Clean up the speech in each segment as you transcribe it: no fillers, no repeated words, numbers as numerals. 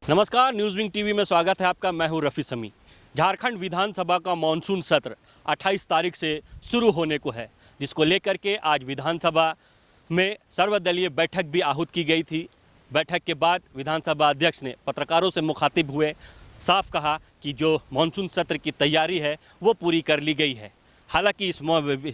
नमस्कार, news wing TV में स्वागत है आपका। मैं हूं रफ़ी समी। झारखंड विधानसभा का मानसून सत्र 28 तारीख से शुरू होने को है, जिसको लेकर के आज विधानसभा में सर्वदलीय बैठक भी आहूत की गई थी। बैठक के बाद विधानसभा अध्यक्ष ने पत्रकारों से मुखातिब हुए, साफ कहा कि जो मानसून सत्र की तैयारी है वो पूरी कर ली गई है। हालांकि इस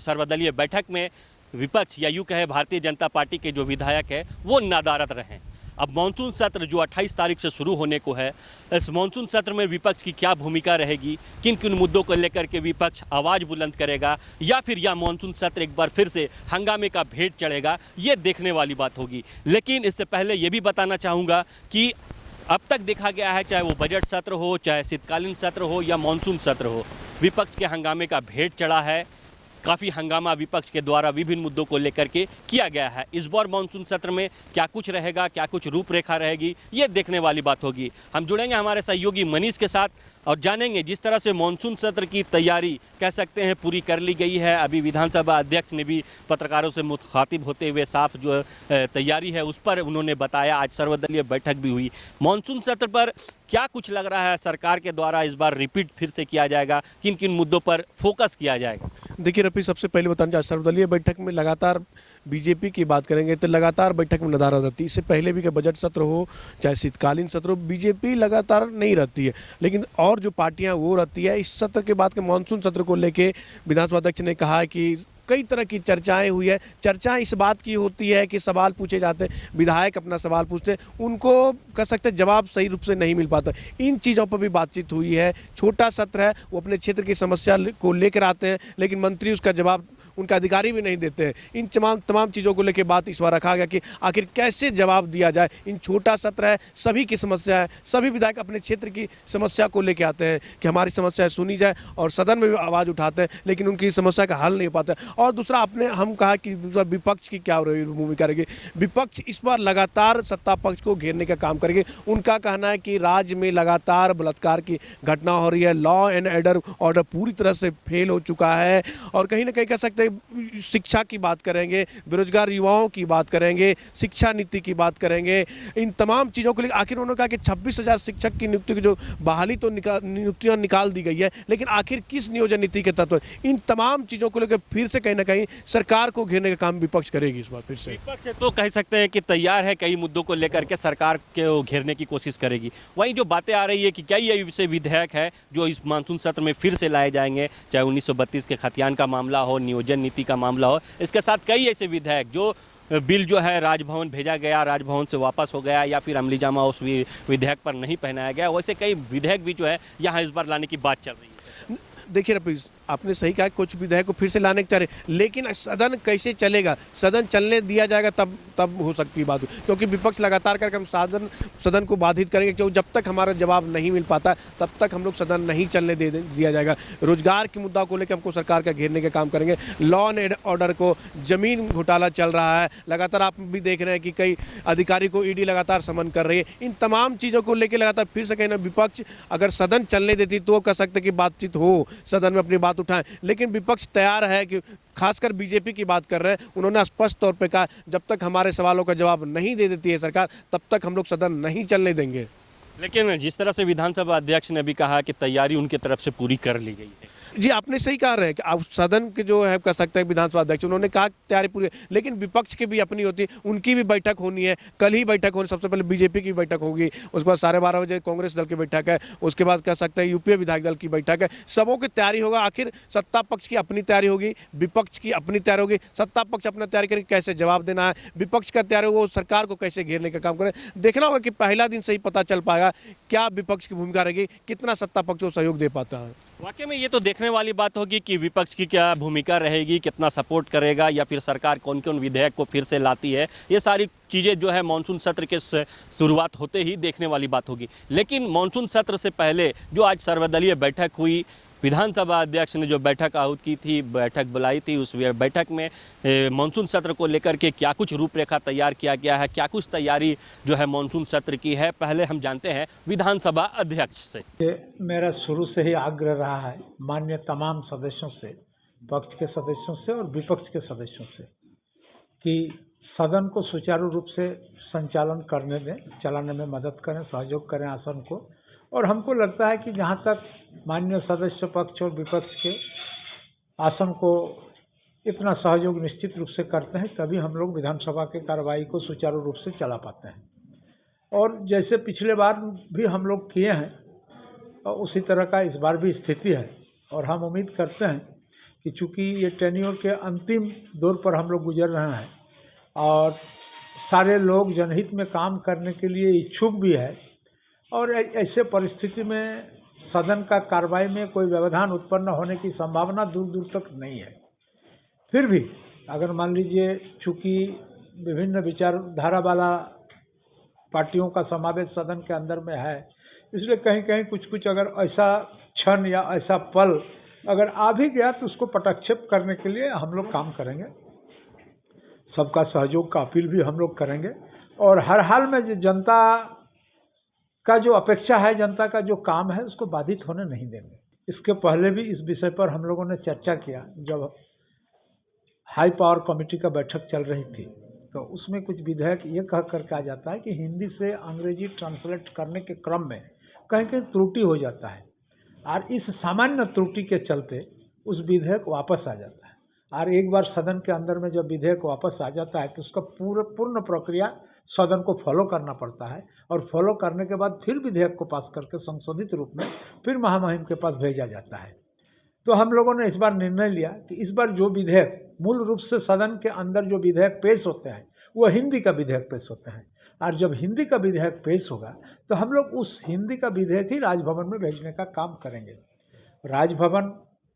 सर्वदलीय बैठक में विपक्ष या यूँ कहे भारतीय जनता पार्टी के जो विधायक है वो नदारद रहे। अब मानसून सत्र जो 28 तारीख से शुरू होने को है, इस मानसून सत्र में विपक्ष की क्या भूमिका रहेगी, किन किन मुद्दों को लेकर के विपक्ष आवाज़ बुलंद करेगा, या फिर यह मानसून सत्र एक बार फिर से हंगामे का भेंट चढ़ेगा, ये देखने वाली बात होगी। लेकिन इससे पहले ये भी बताना चाहूँगा कि अब तक देखा गया है, चाहे वो बजट सत्र हो, चाहे शीतकालीन सत्र हो या मानसून सत्र हो, विपक्ष के हंगामे का भेंट चढ़ा है। काफ़ी हंगामा विपक्ष के द्वारा विभिन्न मुद्दों को लेकर के किया गया है। इस बार मानसून सत्र में क्या कुछ रहेगा, क्या कुछ रूपरेखा रहेगी, ये देखने वाली बात होगी। हम जुड़ेंगे हमारे सहयोगी मनीष के साथ और जानेंगे जिस तरह से मानसून सत्र की तैयारी कह सकते हैं पूरी कर ली गई है। अभी विधानसभा अध्यक्ष ने भी पत्रकारों से मुखातिब होते हुए साफ जो तैयारी है उस पर उन्होंने बताया। आज सर्वदलीय बैठक भी हुई। मानसून सत्र पर क्या कुछ लग रहा है सरकार के द्वारा इस बार रिपीट फिर से किया जाएगा, किन किन मुद्दों पर फोकस किया जाएगा? देखिए रफ़ी, सबसे पहले बताना चाहिए सर्वदलीय बैठक में लगातार बीजेपी की बात करेंगे तो लगातार बैठक में नदारद रहती है। इससे पहले भी कि बजट सत्र हो चाहे शीतकालीन सत्र हो, बीजेपी लगातार नहीं रहती है, लेकिन और जो पार्टियां वो रहती है। इस सत्र के बाद के मानसून सत्र को लेके विधानसभा अध्यक्ष ने कहा है कि कई तरह की चर्चाएं हुई है। चर्चा इस बात की होती है कि सवाल पूछे जाते हैं, विधायक अपना सवाल पूछते हैं, उनको कह सकते हैं जवाब सही रूप से नहीं मिल पाता। इन चीज़ों पर भी बातचीत हुई है। छोटा सत्र है, वो अपने क्षेत्र की समस्या को लेकर आते हैं, लेकिन मंत्री उसका जवाब, उनका अधिकारी भी नहीं देते हैं। इन तमाम चीज़ों को लेकर बात इस बार रखा गया कि आखिर कैसे जवाब दिया जाए। इन छोटा सत्र है, सभी की समस्या है, सभी विधायक अपने क्षेत्र की समस्या को लेकर आते हैं कि हमारी समस्या सुनी जाए, और सदन में भी आवाज़ उठाते हैं, लेकिन उनकी समस्या का हल नहीं हो पाता। और दूसरा हम कहा कि विपक्ष की क्या भूमिका रहेगी। विपक्ष इस बार लगातार सत्ता पक्ष को घेरने का काम करेंगे। उनका कहना है कि राज्य में लगातार बलात्कार की घटना हो रही है, लॉ एंड ऑर्डर पूरी तरह से फेल हो चुका है, और कहीं ना कहीं कह सकते शिक्षा की बात करेंगे, बेरोजगार युवाओं की बात करेंगे, शिक्षा नीति की बात करेंगे। इन तमाम चीज़ों को लेकर आखिर उन्होंने कहा कि 26,000 शिक्षक की नियुक्ति की जो बहाली तो नियुक्तियां निकाल दी गई है, लेकिन आखिर किस नियोजन नीति के तत्व, इन तमाम चीज़ों को लेकर फिर से कहीं ना कहीं सरकार को घेरने का काम विपक्ष करेगी इस बार फिर से। विपक्ष तो कह सकते हैं कि तैयार है, कई मुद्दों को लेकर के सरकार को घेरने की कोशिश करेगी। वहीं जो बातें आ रही है कि क्या ये ऐसे विधेयक है जो इस मानसून सत्र में फिर से लाए जाएंगे, चाहे 1932 के खतियान का मामला हो, नियोजन नीति का मामला हो, इसके साथ कई ऐसे विधेयक जो बिल जो है राजभवन भेजा गया, राजभवन से वापस हो गया, या फिर अमलीजामा उस विधेयक पर नहीं पहनाया गया, वैसे कई विधेयक भी जो है यहाँ इस बार लाने की बात चल रही है। देखिए रफ़ी, आपने सही कहा, कुछ विधेयक को फिर से लाने के चाह रहे, लेकिन सदन कैसे चलेगा, सदन चलने दिया जाएगा तब हो सकती है बात, क्योंकि विपक्ष लगातार करके हम सदन को बाधित करेंगे, क्योंकि जब तक हमारा जवाब नहीं मिल पाता तब तक हम लोग सदन नहीं चलने दिया जाएगा। रोजगार के मुद्दा को लेकर हमको सरकार का घेरने का काम करेंगे। लॉ एंड ऑर्डर को, जमीन घोटाला चल रहा है, लगातार आप भी देख रहे हैं कि कई अधिकारी को ईडी लगातार समन कर रही है। इन तमाम चीज़ों को लेकर लगातार फिर से कहना, विपक्ष अगर सदन चलने देती तो कह सकते कि बातचीत हो, सदन में अपनी बात उठाएं, लेकिन विपक्ष तैयार है कि खासकर बीजेपी की बात कर रहे हैं। उन्होंने स्पष्ट तौर पे कहा जब तक हमारे सवालों का जवाब नहीं दे देती है सरकार, तब तक हम लोग सदन नहीं चलने देंगे। लेकिन जिस तरह से विधानसभा अध्यक्ष ने भी कहा कि तैयारी उनकी तरफ से पूरी कर ली गई है। जी, आपने सही कहा रहे कि अब सदन के जो है कह सकते हैं विधानसभा अध्यक्ष, उन्होंने कहा तैयारी पूरी, लेकिन विपक्ष की भी अपनी होती है, उनकी भी बैठक होनी है। कल ही बैठक होनी, सबसे पहले बीजेपी की बैठक होगी, उसके बाद 12:30 बजे कांग्रेस दल की बैठक है, उसके बाद कह सकते हैं यूपीए विधायक दल की बैठक है। सबों की तैयारी होगा। आखिर सत्ता पक्ष की अपनी तैयारी होगी, विपक्ष की अपनी तैयारी होगी। सत्ता पक्ष अपना तैयारी करेगी कैसे जवाब देना है, विपक्ष का तैयारी होगा वो सरकार को कैसे घेरने का काम करे। देखना होगा कि पहला दिन से ही पता चल पाएगा क्या विपक्ष की भूमिका रहेगी, कितना सत्ता पक्ष को सहयोग दे पाता है। वाकई में ये तो देखने वाली बात होगी कि विपक्ष की क्या भूमिका रहेगी, कितना सपोर्ट करेगा, या फिर सरकार कौन कौन विधेयक को फिर से लाती है। ये सारी चीज़ें जो है मानसून सत्र के शुरुआत होते ही देखने वाली बात होगी। लेकिन मानसून सत्र से पहले जो आज सर्वदलीय बैठक हुई, विधानसभा अध्यक्ष ने जो बैठक आहूत की थी, बैठक बुलाई थी, उस बैठक में मानसून सत्र को लेकर के क्या कुछ रूपरेखा तैयार किया गया है, क्या कुछ तैयारी जो है मानसून सत्र की है, पहले हम जानते हैं विधानसभा अध्यक्ष से। मेरा शुरू से ही आग्रह रहा है माननीय तमाम सदस्यों से, पक्ष के सदस्यों से और विपक्ष के सदस्यों से, कि सदन को सुचारू रूप से संचालन करने में, चलाने में मदद करें, सहयोग करें आसन को। और हमको लगता है कि जहाँ तक माननीय सदस्य पक्ष और विपक्ष के आसन को इतना सहयोग निश्चित रूप से करते हैं, तभी हम लोग विधानसभा के कार्रवाई को सुचारू रूप से चला पाते हैं। और जैसे पिछले बार भी हम लोग किए हैं, और उसी तरह का इस बार भी स्थिति है। और हम उम्मीद करते हैं कि चूँकि ये टेन्योर के अंतिम दौर पर हम लोग गुजर रहे हैं और सारे लोग जनहित में काम करने के लिए इच्छुक भी है, और ऐसे परिस्थिति में सदन का कार्रवाई में कोई व्यवधान उत्पन्न होने की संभावना दूर दूर तक नहीं है। फिर भी अगर मान लीजिए, चूँकि विभिन्न विचारधारा वाला पार्टियों का समावेश सदन के अंदर में है, इसलिए कहीं कहीं कुछ अगर ऐसा क्षण या ऐसा पल अगर आ भी गया तो उसको पटक्षेप करने के लिए हम लोग काम करेंगे। सबका सहयोग का अपील भी हम लोग करेंगे। और हर हाल में जो जनता का जो अपेक्षा है, जनता का जो काम है, उसको बाधित होने नहीं देंगे। इसके पहले भी इस विषय पर हम लोगों ने चर्चा किया, जब हाई पावर कमेटी का बैठक चल रही थी, तो उसमें कुछ विधेयक ये कह करके आ जाता है कि हिंदी से अंग्रेजी ट्रांसलेट करने के क्रम में कहीं कहीं त्रुटि हो जाता है, और इस सामान्य त्रुटि के चलते उस विधेयक वापस आ जाता है। और एक बार सदन के अंदर में जब विधेयक वापस आ जाता है तो उसका पूर्ण प्रक्रिया सदन को फॉलो करना पड़ता है, और फॉलो करने के बाद फिर विधेयक को पास करके संशोधित रूप में फिर महामहिम के पास भेजा जाता है। तो हम लोगों ने इस बार निर्णय लिया कि इस बार जो विधेयक मूल रूप से सदन के अंदर जो विधेयक पेश होते हैं वो हिंदी का विधेयक पेश होते हैं, और जब हिंदी का विधेयक पेश होगा तो हम लोग उस हिंदी का विधेयक ही राजभवन में भेजने का काम करेंगे। राजभवन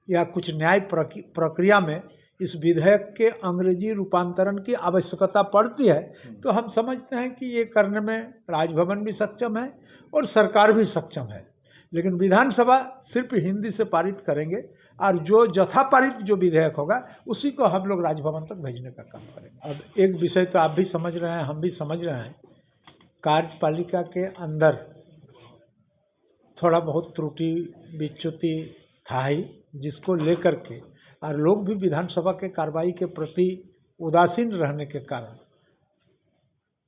या कुछ न्याय प्रक्रिया में इस विधेयक के अंग्रेजी रूपांतरण की आवश्यकता पड़ती है, तो हम समझते हैं कि ये करने में राजभवन भी सक्षम है और सरकार भी सक्षम है। लेकिन विधानसभा सिर्फ हिंदी से पारित करेंगे, और जो यथापारित जो विधेयक होगा उसी को हम लोग राजभवन तक भेजने का काम करेंगे। अब एक विषय तो आप भी समझ रहे हैं, हम भी समझ रहे हैं, कार्यपालिका के अंदर थोड़ा बहुत त्रुटि विच्युति था ही, जिसको लेकर के और लोग भी विधानसभा के कार्रवाई के प्रति उदासीन रहने के कारण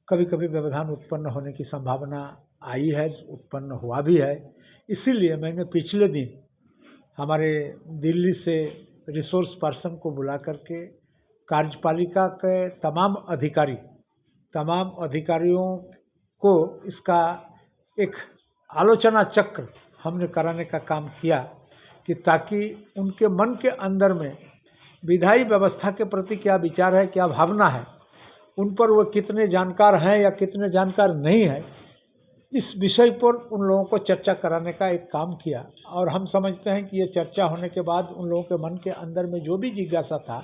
कभी कभी व्यवधान उत्पन्न होने की संभावना आई है, उत्पन्न हुआ भी है। इसीलिए मैंने पिछले दिन हमारे दिल्ली से रिसोर्स पर्सन को बुला करके कार्यपालिका के तमाम अधिकारियों को इसका एक आलोचना चक्र हमने कराने का काम किया, कि ताकि उनके मन के अंदर में विधायी व्यवस्था के प्रति क्या विचार है, क्या भावना है, उन पर वो कितने जानकार हैं या कितने जानकार नहीं है, इस विषय पर उन लोगों को चर्चा कराने का एक काम किया। और हम समझते हैं कि ये चर्चा होने के बाद उन लोगों के मन के अंदर में जो भी जिज्ञासा था,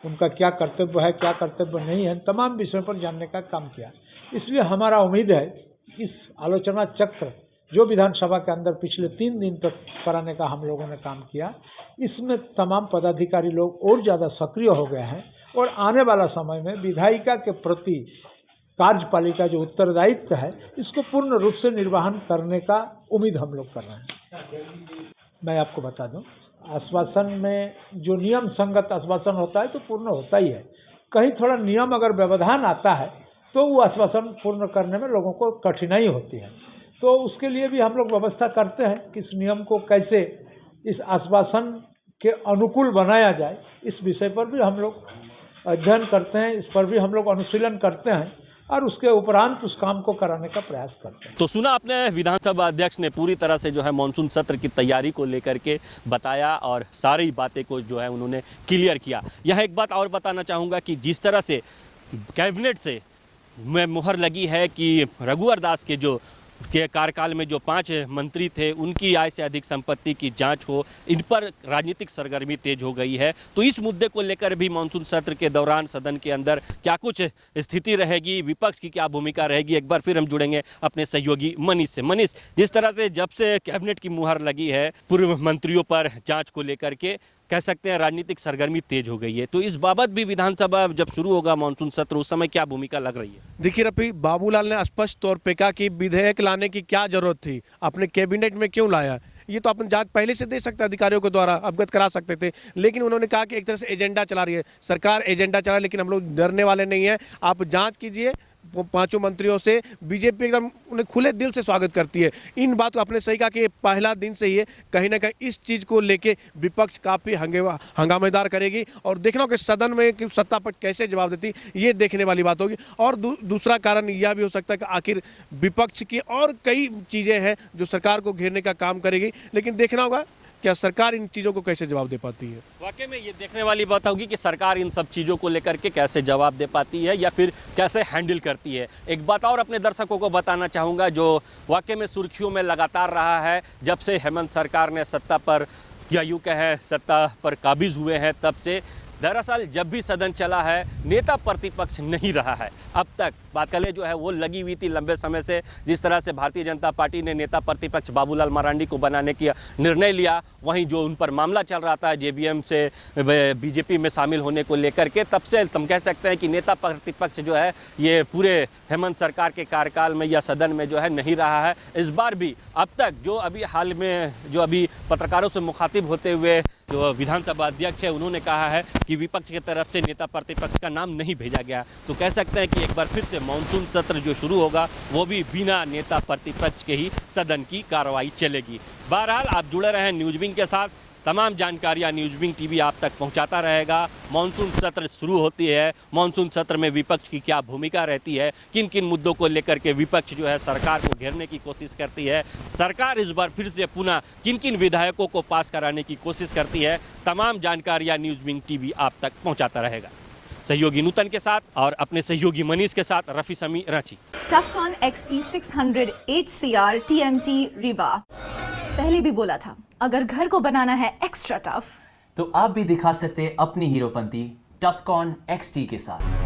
उनका क्या कर्तव्य है, क्या कर्तव्य नहीं है, तमाम विषयों पर जानने का काम किया। इसलिए हमारा उम्मीद है कि इस आलोचना चक्र जो विधानसभा के अंदर पिछले 3 दिन तक कराने का हम लोगों ने काम किया, इसमें तमाम पदाधिकारी लोग और ज़्यादा सक्रिय हो गए हैं, और आने वाला समय में विधायिका के प्रति कार्यपालिका जो उत्तरदायित्व है, इसको पूर्ण रूप से निर्वहन करने का उम्मीद हम लोग कर रहे हैं। मैं आपको बता दूं, आश्वासन में जो नियम संगत आश्वासन होता है तो पूर्ण होता ही है। कहीं थोड़ा नियम अगर व्यवधान आता है तो वो आश्वासन पूर्ण करने में लोगों को कठिनाई होती है। तो उसके लिए भी हम लोग व्यवस्था करते हैं कि इस नियम को कैसे इस आश्वासन के अनुकूल बनाया जाए, इस विषय पर भी हम लोग अध्ययन करते हैं, इस पर भी हम लोग अनुशीलन करते हैं, और उसके उपरांत उस काम को कराने का प्रयास करते हैं। तो सुना आपने, विधानसभा अध्यक्ष ने पूरी तरह से जो है मानसून सत्र की तैयारी को लेकर के बताया, और सारी बातें को जो है उन्होंने क्लियर किया। यहाँ एक बात और बताना चाहूँगा कि जिस तरह से कैबिनेट से में मुहर लगी है कि रघुवर दास के कार्यकाल में जो 5 मंत्री थे, उनकी आय से अधिक संपत्ति की जांच हो, इन पर राजनीतिक सरगर्मी तेज हो गई है। तो इस मुद्दे को लेकर भी मानसून सत्र के दौरान सदन के अंदर क्या कुछ स्थिति रहेगी, विपक्ष की क्या भूमिका रहेगी, एक बार फिर हम जुड़ेंगे अपने सहयोगी मनीष से। मनीष, जिस तरह से जब से कैबिनेट की मुहर लगी है, पूर्व मंत्रियों पर जाँच को लेकर के कह सकते हैं राजनीतिक सरगर्मी तेज हो गई है, तो इस बाबत भी विधानसभा जब शुरू होगा मानसून सत्र, उस समय क्या भूमिका लग रही है? देखिए रफी, बाबूलाल ने स्पष्ट तौर पे कहा कि विधेयक लाने की क्या जरूरत थी, अपने कैबिनेट में क्यों लाया। ये तो अपन जांच पहले से दे सकते अधिकारियों के द्वारा अवगत करा सकते थे, लेकिन उन्होंने कहा कि एक तरह से एजेंडा चला रही है सरकार, एजेंडा चला, लेकिन हम लोग डरने वाले नहीं हैं। आप जांच कीजिए। पांचों मंत्रियों से बीजेपी एकदम उन्हें खुले दिल से स्वागत करती है। इन बात को आपने सही कहा कि पहला दिन से ही है, कहीं ना कहीं इस चीज़ को लेके विपक्ष काफ़ी हंगामेदार करेगी और देखना होगा कि सदन में कि सत्ता पक्ष कैसे जवाब देती, ये देखने वाली बात होगी। और दूसरा कारण यह भी हो सकता है कि आखिर विपक्ष की और कई चीज़ें हैं जो सरकार को घेरने का काम करेगी, लेकिन देखना होगा क्या सरकार इन चीज़ों को कैसे जवाब दे पाती है। वाकई में ये देखने वाली बात होगी कि सरकार इन सब चीज़ों को लेकर के कैसे जवाब दे पाती है या फिर कैसे हैंडल करती है। एक बात और अपने दर्शकों को बताना चाहूँगा जो वाकई में सुर्खियों में लगातार रहा है, जब से हेमंत सरकार ने सत्ता पर या यूँ कहें सत्ता पर काबिज हुए हैं, तब से दरअसल जब भी सदन चला है नेता प्रतिपक्ष नहीं रहा है। अब तक बातकलें जो है वो लगी हुई थी लंबे समय से। जिस तरह से भारतीय जनता पार्टी ने नेता प्रतिपक्ष बाबूलाल मरांडी को बनाने की निर्णय लिया, वहीं जो उन पर मामला चल रहा था जेबीएम से बीजेपी में शामिल होने को लेकर के, तब से हम कह सकते हैं कि नेता प्रतिपक्ष जो है ये पूरे हेमंत सरकार के कार्यकाल में या सदन में जो है नहीं रहा है। इस बार भी अब तक जो अभी हाल में जो अभी पत्रकारों से मुखातिब होते हुए जो विधानसभा अध्यक्ष है उन्होंने कहा है कि विपक्ष की तरफ से नेता प्रतिपक्ष का नाम नहीं भेजा गया, तो कह सकते हैं कि एक बार फिर से मानसून सत्र जो शुरू होगा वो भी बिना नेता प्रतिपक्ष के ही सदन की कार्रवाई चलेगी। बहरहाल आप जुड़े रहें न्यूज़विंग के साथ, तमाम जानकारियां न्यूज़विंग टीवी आप तक पहुंचाता रहेगा। मानसून सत्र शुरू होती है, मानसून सत्र में विपक्ष की क्या भूमिका रहती है, किन किन मुद्दों को लेकर के विपक्ष जो है सरकार को घेरने की कोशिश करती है, सरकार इस बार फिर से पुनः किन किन विधायकों को पास कराने की कोशिश करती है, तमाम जानकारियां न्यूज़विंग टीवी आप तक पहुँचाता रहेगा। सहयोगी नूतन के साथ और अपने सहयोगी मनीष के साथ रफ़ी समी, Ranchi. टफकॉन XT 600 HCR TMT Riva. पहले भी बोला था, अगर घर को बनाना है एक्स्ट्रा टफ तो आप भी दिखा सकते अपनी हीरोपंती टफकॉन XT के साथ।